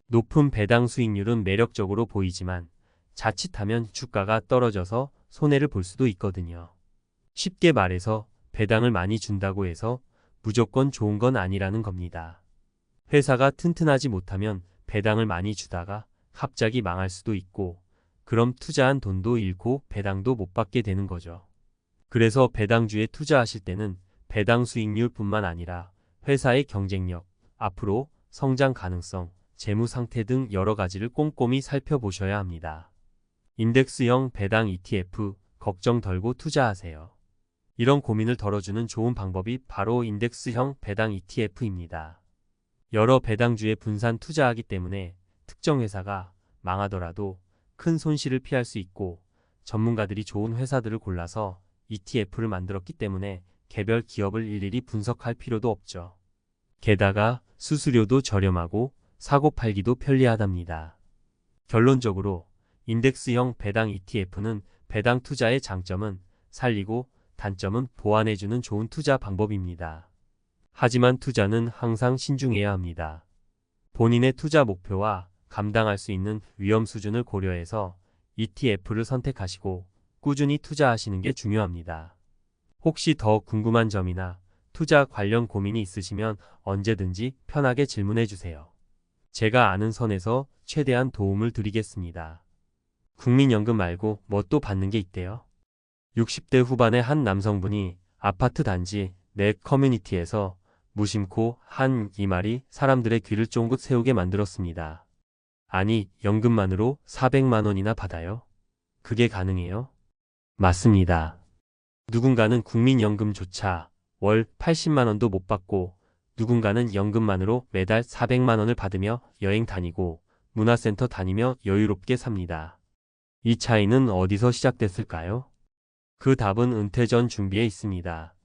높은 배당 수익률은 매력적으로 보이지만 자칫하면 주가가 떨어져서 손해를 볼 수도 있거든요. 쉽게 말해서 배당을 많이 준다고 해서 무조건 좋은 건 아니라는 겁니다. 회사가 튼튼하지 못하면 배당을 많이 주다가 갑자기 망할 수도 있고 그럼 투자한 돈도 잃고 배당도 못 받게 되는 거죠. 그래서 배당주에 투자하실 때는 배당 수익률뿐만 아니라 회사의 경쟁력, 앞으로 성장 가능성, 재무 상태 등 여러 가지를 꼼꼼히 살펴보셔야 합니다. 인덱스형 배당 ETF 걱정 덜고 투자하세요. 이런 고민을 덜어주는 좋은 방법이 바로 인덱스형 배당 ETF입니다. 여러 배당주에 분산 투자하기 때문에 특정 회사가 망하더라도 큰 손실을 피할 수 있고 전문가들이 좋은 회사들을 골라서 ETF를 만들었기 때문에 개별 기업을 일일이 분석할 필요도 없죠. 게다가 수수료도 저렴하고 사고 팔기도 편리하답니다. 결론적으로 인덱스형 배당 ETF는 배당 투자의 장점은 살리고 단점은 보완해주는 좋은 투자 방법입니다. 하지만 투자는 항상 신중해야 합니다. 본인의 투자 목표와 감당할 수 있는 위험 수준을 고려해서 ETF를 선택하시고 꾸준히 투자하시는 게 중요합니다. 혹시 더 궁금한 점이나 투자 관련 고민이 있으시면 언제든지 편하게 질문해 주세요. 제가 아는 선에서 최대한 도움을 드리겠습니다. 국민연금 말고 뭐 또 받는 게 있대요? 60대 후반의 한 남성분이 아파트 단지 내 커뮤니티에서 무심코 한 이 말이 사람들의 귀를 쫑긋 세우게 만들었습니다. 아니, 연금만으로 400만 원이나 받아요? 그게 가능해요? 맞습니다. 누군가는 국민연금조차 월 80만 원도 못 받고 누군가는 연금만으로 매달 400만 원을 받으며 여행 다니고 문화센터 다니며 여유롭게 삽니다. 이 차이는 어디서 시작됐을까요? 그 답은 은퇴 전 준비에 있습니다.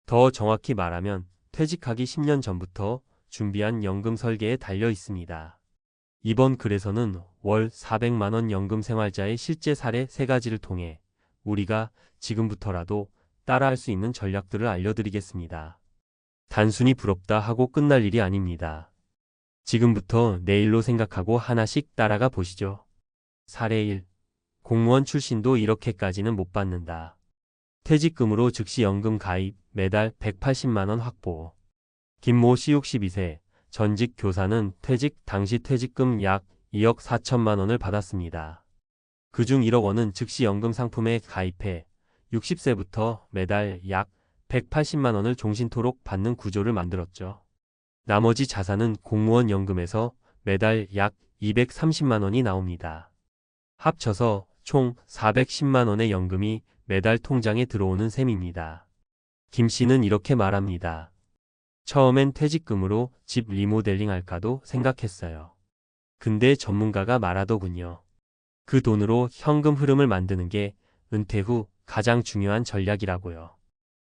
더 정확히 말하면 퇴직하기 10년 전부터 준비한 연금 설계에 달려 있습니다. 이번 글에서는 월 400만 원 연금 생활자의 실제 사례 3가지를 통해 우리가 지금부터라도 따라할 수 있는 전략들을 알려드리겠습니다. 단순히 부럽다 하고 끝날 일이 아닙니다. 지금부터 내일로 생각하고 하나씩 따라가 보시죠. 사례 1. 공무원 출신도 이렇게까지는 못 받는다. 퇴직금으로 즉시 연금 가입, 매달 180만 원 확보. 김모 씨 62세, 전직 교사는 퇴직 당시 퇴직금 약 2억 4천만 원을 받았습니다. 그중 1억 원은 즉시 연금 상품에 가입해 60세부터 매달 약 180만 원을 종신토록 받는 구조를 만들었죠. 나머지 자산은 공무원 연금에서 매달 약 230만 원이 나옵니다. 합쳐서 총 410만 원의 연금이 매달 통장에 들어오는 셈입니다. 김 씨는 이렇게 말합니다. 처음엔 퇴직금으로 집 리모델링 할까도 생각했어요. 근데 전문가가 말하더군요. 그 돈으로 현금 흐름을 만드는 게 은퇴 후 가장 중요한 전략이라고요.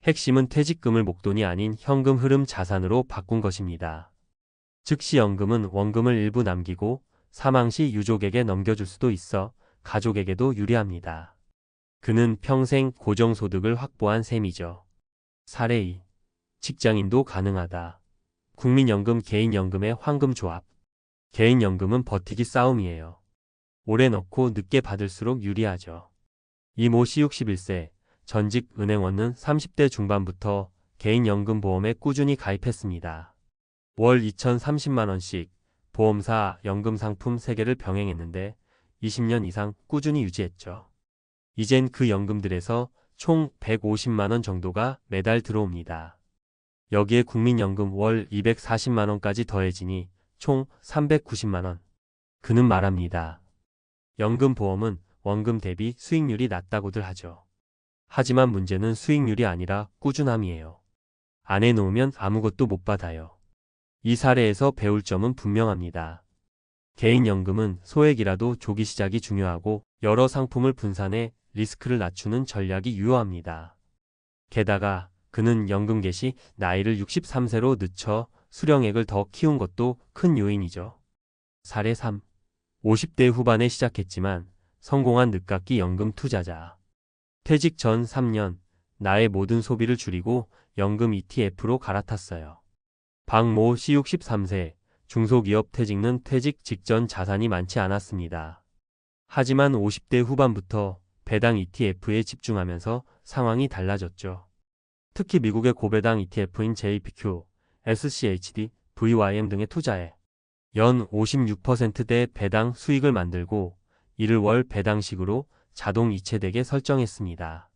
핵심은 퇴직금을 목돈이 아닌 현금 흐름 자산으로 바꾼 것입니다. 즉시 연금은 원금을 일부 남기고 사망 시 유족에게 넘겨줄 수도 있어 가족에게도 유리합니다. 그는 평생 고정소득을 확보한 셈이죠. 사례 2. 직장인도 가능하다. 국민연금 개인연금의 황금조합. 개인연금은 버티기 싸움이에요. 오래 넣고 늦게 받을수록 유리하죠. 이모 씨 61세, 전직 은행원은 30대 중반부터 개인연금보험에 꾸준히 가입했습니다. 월 2,030만 원씩 보험사 연금상품 3개를 병행했는데 20년 이상 꾸준히 유지했죠. 이젠 그 연금들에서 총 150만 원 정도가 매달 들어옵니다. 여기에 국민연금 월 240만 원까지 더해지니 총 390만 원. 그는 말합니다. 연금보험은 원금 대비 수익률이 낮다고들 하죠. 하지만 문제는 수익률이 아니라 꾸준함이에요. 안 해놓으면 아무것도 못 받아요. 이 사례에서 배울 점은 분명합니다. 개인연금은 소액이라도 조기 시작이 중요하고 여러 상품을 분산해 리스크를 낮추는 전략이 유효합니다. 게다가 그는 연금 개시 나이를 63세로 늦춰 수령액을 더 키운 것도 큰 요인이죠. 사례 3. 50대 후반에 시작했지만 성공한 늦깎이 연금 투자자. 퇴직 전 3년 나의 모든 소비를 줄이고 연금 ETF로 갈아탔어요. 박모 씨 63세, 중소기업 퇴직는 퇴직 직전 자산이 많지 않았습니다. 하지만 50대 후반부터 배당 ETF에 집중하면서 상황이 달라졌죠. 특히 미국의 고배당 ETF인 JPQ, SCHD, VYM 등에 투자해 연 56%대 배당 수익을 만들고 이를 월 배당식으로 자동 이체되게 설정했습니다.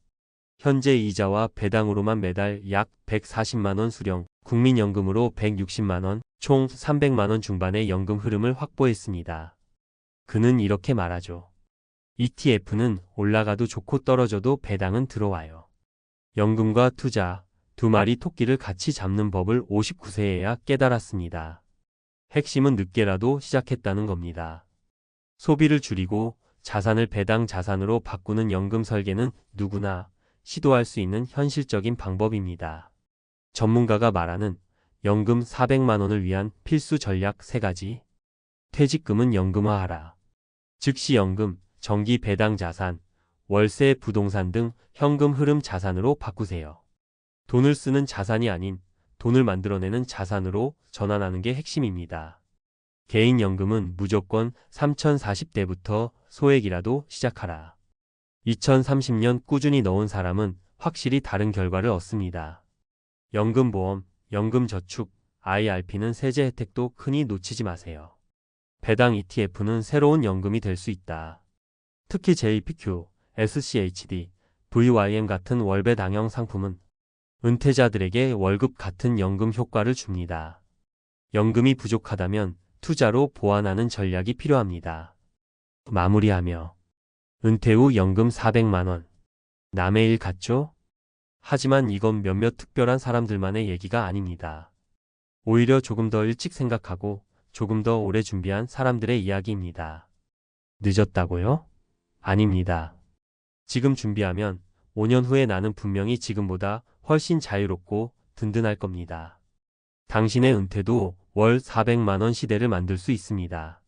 현재 이자와 배당으로만 매달 약 140만 원 수령, 국민연금으로 160만 원, 총 300만 원 중반의 연금 흐름을 확보했습니다. 그는 이렇게 말하죠. ETF는 올라가도 좋고 떨어져도 배당은 들어와요. 연금과 투자, 두 마리 토끼를 같이 잡는 법을 59세에야 깨달았습니다. 핵심은 늦게라도 시작했다는 겁니다. 소비를 줄이고 자산을 배당 자산으로 바꾸는 연금 설계는 누구나 시도할 수 있는 현실적인 방법입니다. 전문가가 말하는 연금 400만 원을 위한 필수 전략 3가지. 퇴직금은 연금화하라. 즉시 연금, 정기 배당 자산, 월세 부동산 등 현금 흐름 자산으로 바꾸세요. 돈을 쓰는 자산이 아닌 돈을 만들어내는 자산으로 전환하는 게 핵심입니다. 개인연금은 무조건 3040대부터 소액이라도 시작하라. 2030년 꾸준히 넣은 사람은 확실히 다른 결과를 얻습니다. 연금보험, 연금저축, IRP는 세제 혜택도 흔히 놓치지 마세요. 배당 ETF는 새로운 연금이 될 수 있다. 특히 JPQ, SCHD, VYM 같은 월배당형 상품은 은퇴자들에게 월급 같은 연금 효과를 줍니다. 연금이 부족하다면 투자로 보완하는 전략이 필요합니다. 마무리하며 은퇴 후 연금 400만원. 남의 일 같죠? 하지만 이건 몇몇 특별한 사람들만의 얘기가 아닙니다. 오히려 조금 더 일찍 생각하고 조금 더 오래 준비한 사람들의 이야기입니다. 늦었다고요? 아닙니다. 지금 준비하면 5년 후에 나는 분명히 지금보다 훨씬 자유롭고 든든할 겁니다. 당신의 은퇴도 월 400만원 시대를 만들 수 있습니다.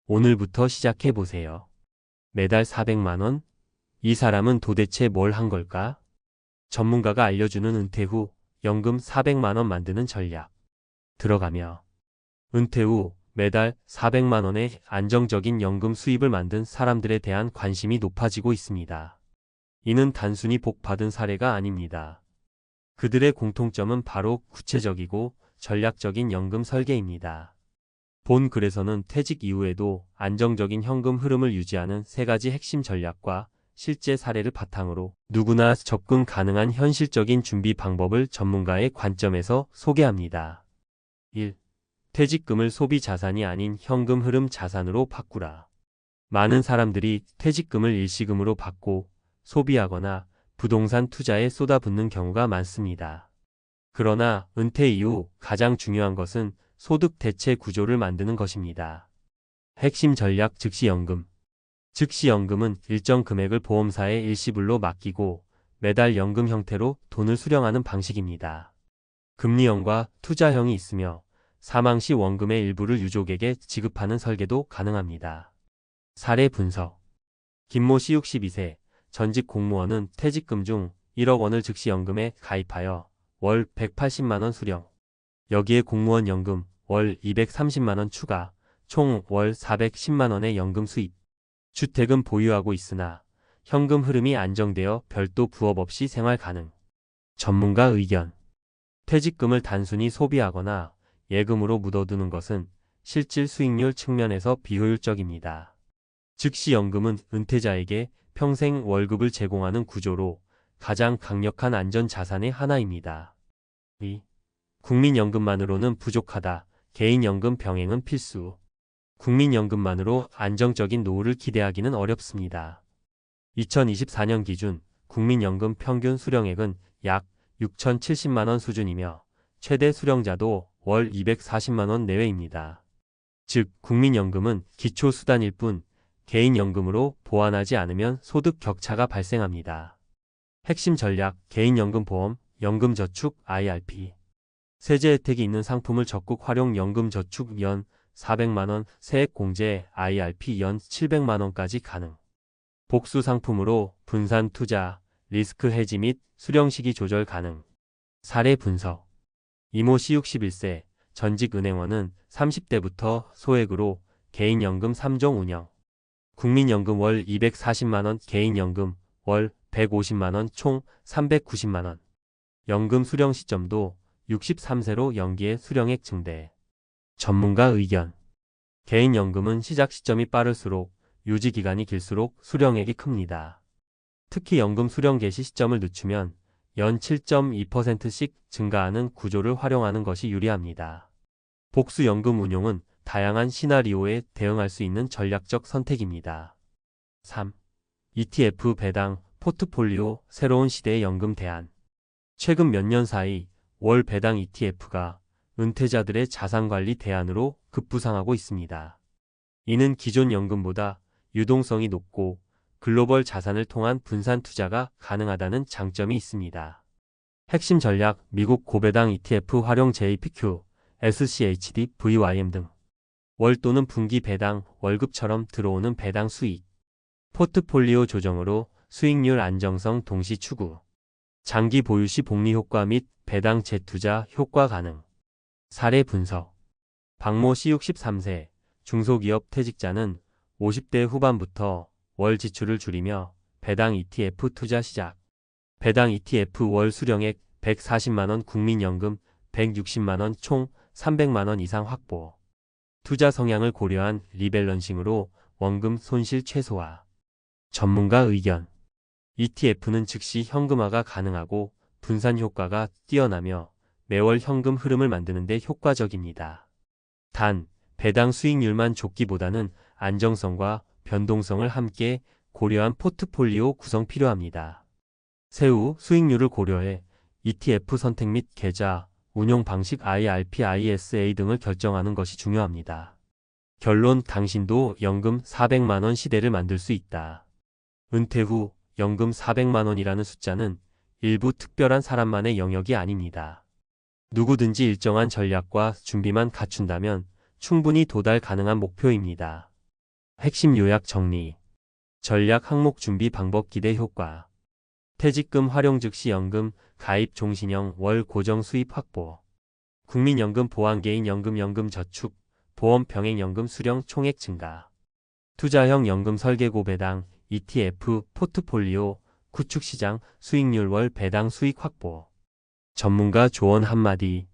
오늘부터 시작해보세요. 매달 400만원? 이 사람은 도대체 뭘 한 걸까? 전문가가 알려주는 은퇴 후 연금 400만원 만드는 전략. 들어가며 은퇴 후 매달 400만원의 안정적인 연금 수입을 만든 사람들에 대한 관심이 높아지고 있습니다. 이는 단순히 복 받은 사례가 아닙니다. 그들의 공통점은 바로 구체적이고 전략적인 연금 설계입니다. 본 글에서는 퇴직 이후에도 안정적인 현금 흐름을 유지하는 3가지 핵심 전략과 실제 사례를 바탕으로 누구나 접근 가능한 현실적인 준비 방법을 전문가의 관점에서 소개합니다. 1. 퇴직금을 소비 자산이 아닌 현금 흐름 자산으로 바꾸라. 많은 사람들이 퇴직금을 일시금으로 받고 소비하거나 부동산 투자에 쏟아붓는 경우가 많습니다. 그러나 은퇴 이후 가장 중요한 것은 소득 대체 구조를 만드는 것입니다. 핵심 전략 즉시연금. 즉시연금은 일정 금액을 보험사에 일시불로 맡기고 매달 연금 형태로 돈을 수령하는 방식입니다. 금리형과 투자형이 있으며 사망 시 원금의 일부를 유족에게 지급하는 설계도 가능합니다. 사례 분석. 김모 씨 62세, 전직 공무원은 퇴직금 중 1억 원을 즉시연금에 가입하여 월 180만원 수령. 여기에 공무원 연금 월 230만원 추가, 총 월 410만원의 연금 수입. 주택은 보유하고 있으나 현금 흐름이 안정되어 별도 부업 없이 생활 가능. 전문가 의견. 퇴직금을 단순히 소비하거나 예금으로 묻어두는 것은 실질 수익률 측면에서 비효율적입니다. 즉시연금은 은퇴자에게 평생 월급을 제공하는 구조로 가장 강력한 안전자산의 하나입니다. 2. 국민연금만으로는 부족하다. 개인연금 병행은 필수. 국민연금만으로 안정적인 노후를 기대하기는 어렵습니다. 2024년 기준 국민연금 평균 수령액은 약 6,070만원 수준이며 최대 수령자도 월 240만원 내외입니다. 즉, 국민연금은 기초수단일 뿐 개인연금으로 보완하지 않으면 소득 격차가 발생합니다. 핵심 전략, 개인연금보험, 연금저축, IRP. 세제 혜택이 있는 상품을 적극 활용. 연금저축 연 400만원, 세액공제, IRP 연 700만원까지 가능. 복수 상품으로 분산 투자, 리스크 해지 및 수령 시기 조절 가능. 사례 분석. 이모 씨 61세, 전직 은행원은 30대부터 소액으로 개인연금 3종 운영. 국민연금 월 240만원, 개인연금 월 150만원, 총 390만원. 연금 수령 시점도 63세로 연기해 수령액 증대. 전문가 의견. 개인연금은 시작 시점이 빠를수록 유지 기간이 길수록 수령액이 큽니다. 특히 연금 수령 개시 시점을 늦추면 연 7.2%씩 증가하는 구조를 활용하는 것이 유리합니다. 복수연금 운용은 다양한 시나리오에 대응할 수 있는 전략적 선택입니다. 3. ETF 배당, 포트폴리오, 새로운 시대의 연금 대안. 최근 몇 년 사이 월 배당 ETF가 은퇴자들의 자산관리 대안으로 급부상하고 있습니다. 이는 기존 연금보다 유동성이 높고 글로벌 자산을 통한 분산 투자가 가능하다는 장점이 있습니다. 핵심 전략, 미국 고배당 ETF 활용. JPQ, SCHD, VYM 등. 월 또는 분기 배당, 월급처럼 들어오는 배당 수익. 포트폴리오 조정으로 수익률 안정성 동시 추구. 장기 보유 시 복리 효과 및 배당 재투자 효과 가능. 사례 분석. 박모 씨 63세, 중소기업 퇴직자는 50대 후반부터 월 지출을 줄이며 배당 ETF 투자 시작. 배당 ETF 월 수령액 140만원, 국민연금 160만원, 총 300만원 이상 확보. 투자 성향을 고려한 리밸런싱으로 원금 손실 최소화. 전문가 의견. ETF는 즉시 현금화가 가능하고 분산 효과가 뛰어나며 매월 현금 흐름을 만드는 데 효과적입니다. 단, 배당 수익률만 좋기보다는 안정성과 변동성을 함께 고려한 포트폴리오 구성 필요합니다. 세후 수익률을 고려해 ETF 선택 및 계좌, 운용 방식 IRP, ISA 등을 결정하는 것이 중요합니다. 결론, 당신도 연금 400만원 시대를 만들 수 있다. 은퇴 후 연금 400만원이라는 숫자는 일부 특별한 사람만의 영역이 아닙니다. 누구든지 일정한 전략과 준비만 갖춘다면 충분히 도달 가능한 목표입니다. 핵심 요약 정리. 전략 항목 준비 방법 기대 효과. 퇴직금 활용 즉시 연금, 가입 종신형 월 고정 수입 확보. 국민연금 보완 개인연금 연금 저축, 보험 병행연금 수령 총액 증가. 투자형 연금 설계고 배당, ETF, 포트폴리오, 구축시장, 수익률 월 배당 수익 확보. 전문가 조언 한마디.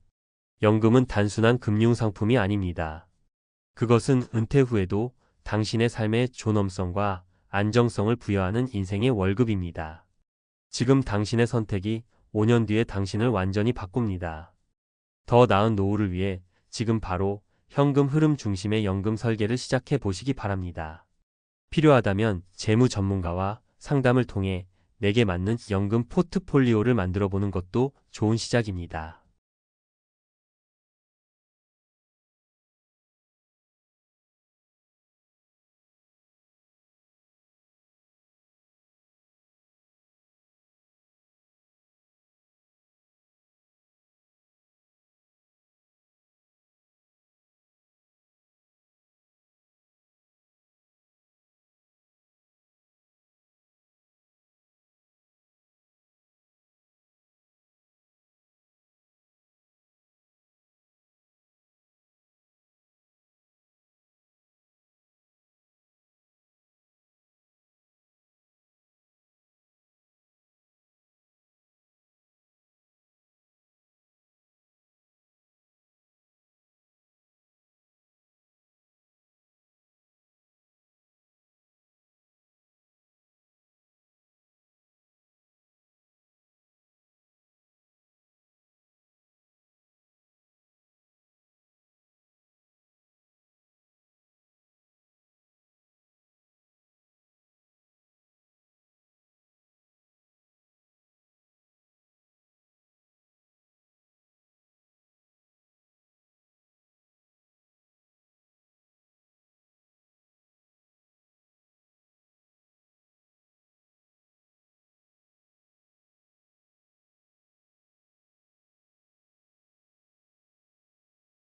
연금은 단순한 금융상품이 아닙니다. 그것은 은퇴 후에도 당신의 삶의 존엄성과 안정성을 부여하는 인생의 월급입니다. 지금 당신의 선택이 5년 뒤에 당신을 완전히 바꿉니다. 더 나은 노후를 위해 지금 바로 현금 흐름 중심의 연금 설계를 시작해 보시기 바랍니다. 필요하다면 재무 전문가와 상담을 통해 내게 맞는 연금 포트폴리오를 만들어 보는 것도 좋은 시작입니다.